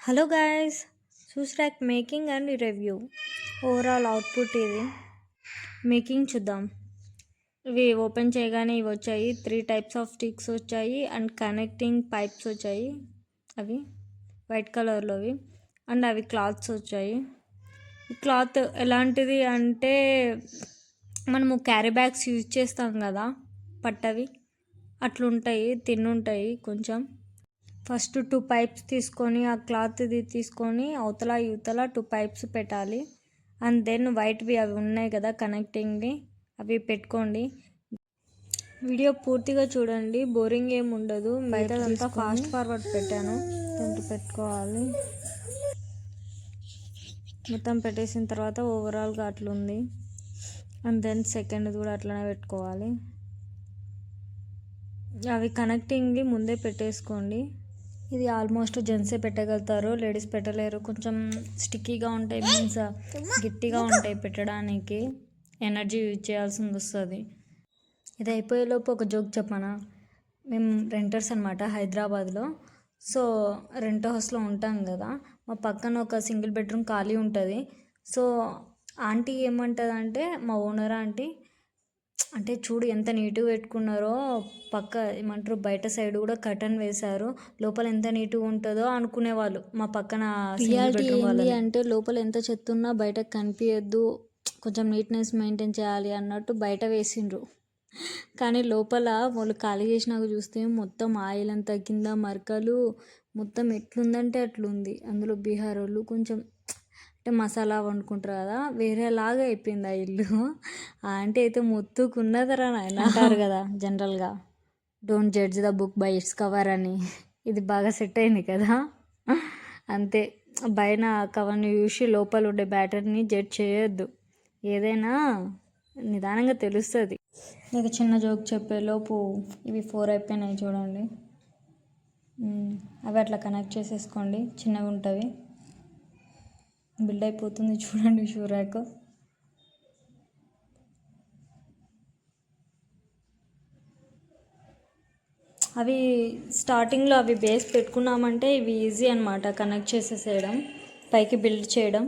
Hello guys, shoe rack making and review. Overall output ఇది. Making చూద్దాం. ఇవి ఓపెన్ చేయగానే ఇవి వచ్చాయి. 3 టైప్స్ ఆఫ్ స్టిక్స్ వచ్చాయి అండ్ కనెక్టింగ్ పైప్స్ వచ్చాయి. అవి వైట్ కలర్లోవి అండ్ అవి క్లాత్స్ వచ్చాయి. ఈ క్లాత్ ఎలాంటిది అంటే మనము క్యారీ బ్యాగ్స్ యూజ్ చేస్తాం కదా, పట్టవి అట్లుంటాయి, తిన్నుంటాయి కొంచెం. ఫస్ట్ 2 పైప్స్ తీసుకొని ఆ క్లాత్ది తీసుకొని అవతల యువతల 2 పైప్స్ పెట్టాలి. అండ్ దెన్ వైట్వి అవి ఉన్నాయి కదా కనెక్టింగ్వి, అవి పెట్టుకోండి. వీడియో పూర్తిగా చూడండి, బోరింగ్ ఏమి ఉండదు. బయటదంతా ఫాస్ట్ ఫార్వర్డ్ పెట్టాను. దాంట్లో పెట్టుకోవాలి. మొత్తం పెట్టేసిన తర్వాత ఓవరాల్గా అట్లుంది. అండ్ దెన్ సెకండ్ కూడా అట్లనే పెట్టుకోవాలి. అవి కనెక్టింగ్వి ముందే పెట్టేసుకోండి. ఇది ఆల్మోస్ట్ జెంట్సే పెట్టగలుగుతారు, లేడీస్ పెట్టలేరు. కొంచెం స్టిక్కీగా ఉంటాయి, మీన్స్ గట్టిగా ఉంటాయి, పెట్టడానికి ఎనర్జీ యూజ్ చేయాల్సింది వస్తుంది. ఇది అయిపోయేలోపు ఒక జోక్ చెప్పనా. మేము రెంటర్స్ అనమాట హైదరాబాద్లో. సో రెంట్ హౌస్లో ఉంటాం కదా, మా పక్కన ఒక సింగిల్ బెడ్రూమ్ ఖాళీ ఉంటుంది. సో ఆంటీ ఏమంటుంది అంటే, మా ఓనర్ ఆంటీ అంటే చూడు ఎంత నీట్గా పెట్టుకున్నారో, పక్క ఏమంటారు బయట సైడ్ కూడా కర్టన్ వేశారు, లోపల ఎంత నీట్గా ఉంటుందో అనుకునేవాళ్ళు మా పక్కన సింగిల్ బెడ్రూమ్ వాళ్ళు. అంటే లోపల ఎంత చెత్త ఉన్నా బయటకు కనిపించద్దు, కొంచెం నీట్నెస్ మెయింటైన్ చేయాలి అన్నట్టు బయట వేసిండ్రు. కానీ లోపల వాళ్ళు ఖాళీ చేసినాక చూస్తే మొత్తం ఆయిల్ అంతా కింద మరకలు, మొత్తం ఎట్లుందంటే అట్లుంది. అందులో బీహార్ వాళ్ళు కొంచెం అంటే మసాలా వండుకుంటారు కదా, వేరేలాగా అయిపోయింది ఆ ఇల్లు. ఆంటీ అయితే మొత్తుకున్నదరా నాయన అంటారు కదా జనరల్గా, don't judge the book by its cover అని. ఇది బాగా సెట్ అయింది కదా. అంతే, పైన కవర్ని చూసి లోపల ఉండే బ్యాటర్ని జడ్జ్ చేయొద్దు, ఏదైనా నిదానంగా తెలుస్తుంది. నీకు చిన్న జోక్ చెప్పేలోపు ఇవి 4 అయిపోయినాయి చూడండి. అవి అట్లా కనెక్ట్ చేసేసుకోండి, చిన్నగా ఉంటుంది. బిల్డ్ అయిపోతుంది చూడండి షూ ర్యాక్. అవి స్టార్టింగ్లో అవి బేస్ పెట్టుకున్నామంటే ఇవి ఈజీ అనమాట కనెక్ట్ చేసేసేయడం, పైకి బిల్డ్ చేయడం.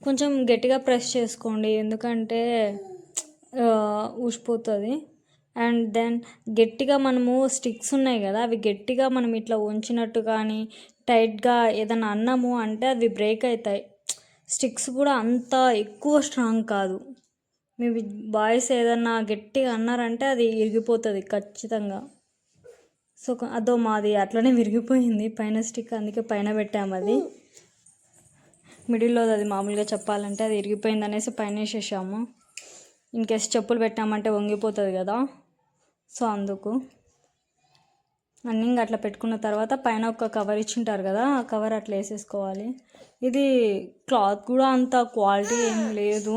కొంచెం గట్టిగా ప్రెస్ చేసుకోండి, ఎందుకంటే ఊసిపోతుంది. అండ్ దెన్ గట్టిగా మనము స్టిక్స్ ఉన్నాయి కదా, అవి గట్టిగా మనం ఇట్లా ఉంచినట్టు కానీ టైట్గా ఏదైనా అన్నాము అంటే అవి బ్రేక్ అవుతాయి. స్టిక్స్ కూడా అంత ఎక్కువ స్ట్రాంగ్ కాదు. మీ బాయ్స్ ఏదన్నా గట్టిగా అన్నారంటే అది విరిగిపోతుంది ఖచ్చితంగా. సో అదో మాది అట్లనే విరిగిపోయింది పైన స్టిక్, అందుకే పైన పెట్టాము. అది మిడిల్లో అది మామూలుగా చెప్పాలంటే అది విరిగిపోయింది అనేసి పైన వేసేసాము. ఇన్కేస్ చెప్పులు పెట్టామంటే వంగిపోతుంది కదా, సో అందుకు. అన్నీ అట్లా పెట్టుకున్న తర్వాత పైన ఒక కవర్ ఇచ్చింటారు కదా, ఆ కవర్ అట్లా వేసేసుకోవాలి. ఇది క్లాత్ కూడా అంత క్వాలిటీ ఏం లేదు,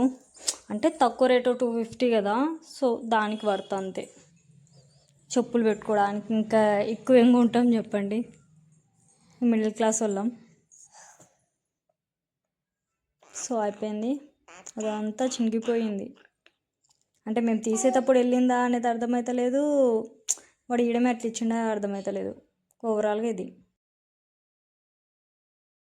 అంటే తక్కువ రేటు 250 కదా, సో దానికి వర్త్ అంతే. చెప్పులు పెట్టుకోవడానికి ఇంకా ఎక్కువ ఏం ఉంటాం చెప్పండి, మిడిల్ క్లాస్ వాళ్ళం. సో అయిపోయింది, అదంతా చింగిపోయింది. అంటే మేము తీసేటప్పుడు వెళ్ళిందా అనేది అర్థమవుతలేదు, వాడు ఇయడమే అట్లా ఇచ్చిండా అర్థమవుతలేదు. ఓవరాల్గా ఇది.